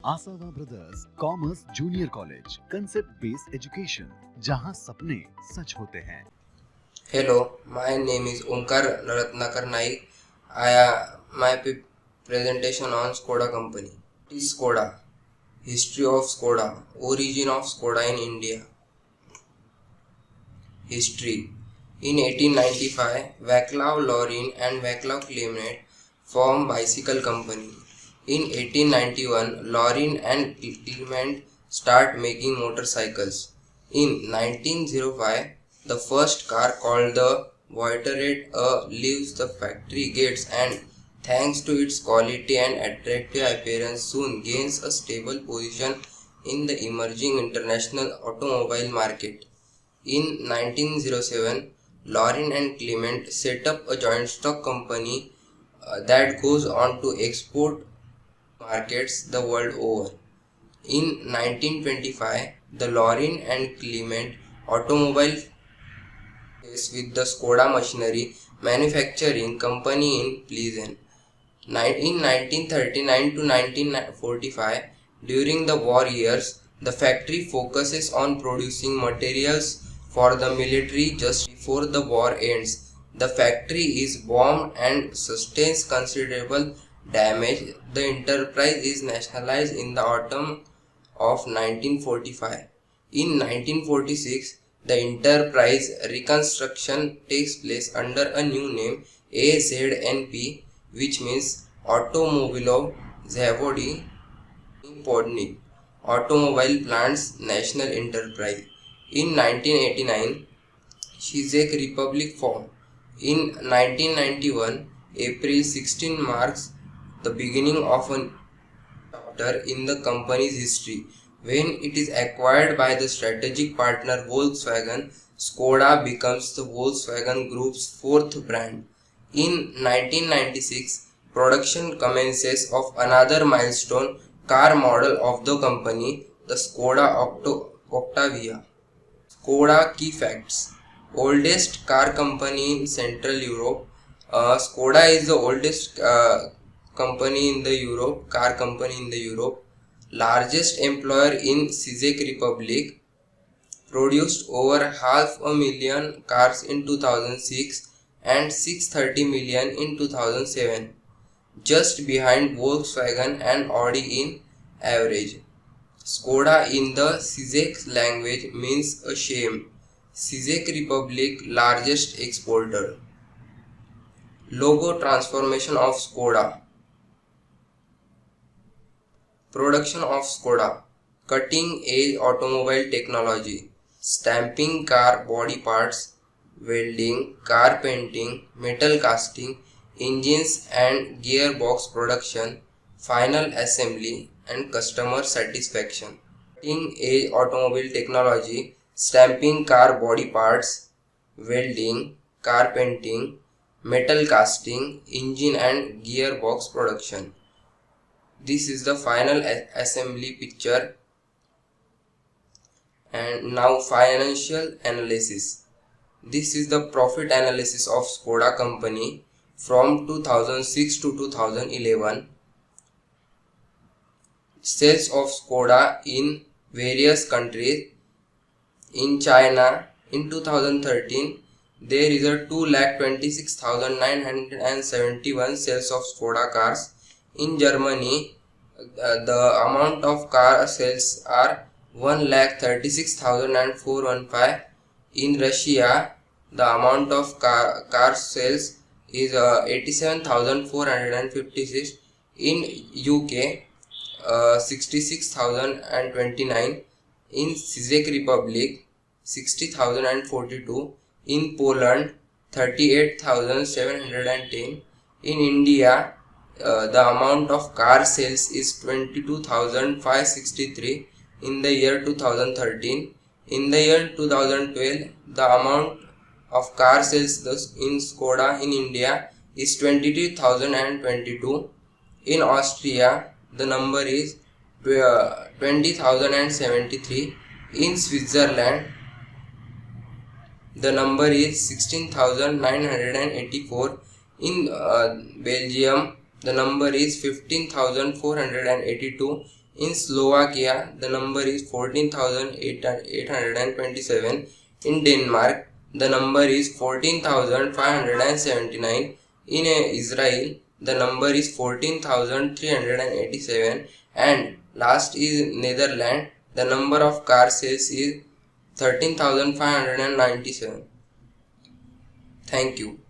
आसावा brothers commerce junior college, concept based education, जहां सपने सच होते हैं। Hello, my name is Omkar Ratnakar Naik. My presentation on Skoda company. What is Skoda? History of Skoda. Origin of Skoda in India. History. In 1895, Vaclav Lorin and Vaclav Clement formed bicycle company. In 1891, Lorin and Clement start making motorcycles. In 1905, the first car called the Voiturate leaves the factory gates and thanks to its quality and attractive appearance soon gains a stable position in the emerging international automobile market. In 1907, Lorin and Clement set up a joint stock company that goes on to export markets the world over. In 1925, the Lorin and Clement automobile with the Skoda Machinery Manufacturing Company in Plzeň. In 1939 to 1945, during the war years, the factory focuses on producing materials for the military. Just before the war ends, the factory is bombed and sustains considerable damage. The enterprise is nationalized in the autumn of 1945. In 1946, the enterprise reconstruction takes place under a new name, AZNP, which means Automobilo Zavody Podnik, Automobile Plants National Enterprise. In 1989, Czech Republic formed. In 1991, April 16 marks the beginning of a chapter in the company's history. When it is acquired by the strategic partner Volkswagen, Skoda becomes the Volkswagen Group's fourth brand. In 1996, production commences of another milestone car model of the company, the Skoda Octavia. Skoda key facts. Oldest car company in Central Europe. Skoda is the oldest company in the Europe, car company in the Europe. Largest employer in Czech Republic. Produced over 500,000 cars in 2006 and 630 million in 2007. Just behind Volkswagen and Audi in average. Skoda in the Czech language means a shame. Czech Republic largest exporter. Logo transformation of Skoda. Production of Skoda. Cutting edge automobile technology. Stamping car body parts, welding, car painting, metal casting, engines and gearbox production, final assembly and customer satisfaction. Cutting edge automobile technology, stamping car body parts, welding, car painting, metal casting, engine and gearbox production. This is the final assembly picture. And now financial analysis. This is the profit analysis of Skoda company from 2006 to 2011. Sales of Skoda in various countries. In China in 2013 there is a 2,26,971 sales of Skoda cars. In Germany the amount of car sales are 1,36,415. In Russia, the amount of car sales is 87,456. In UK, 66,029. In Czech Republic, 60,042. In Poland, 38,710. In India, the amount of car sales is 22,563 in the year 2013. In the year 2012, the amount of car sales in Skoda in India is 22,022. In Austria, the number is 20,073. In Switzerland, the number is 16,984. In Belgium, the number is 15,482. In Slovakia, the number is 14,827. In Denmark, the number is 14,579. In Israel, the number is 14,387. And last is Netherlands, the number of car sales is 13,597. Thank you.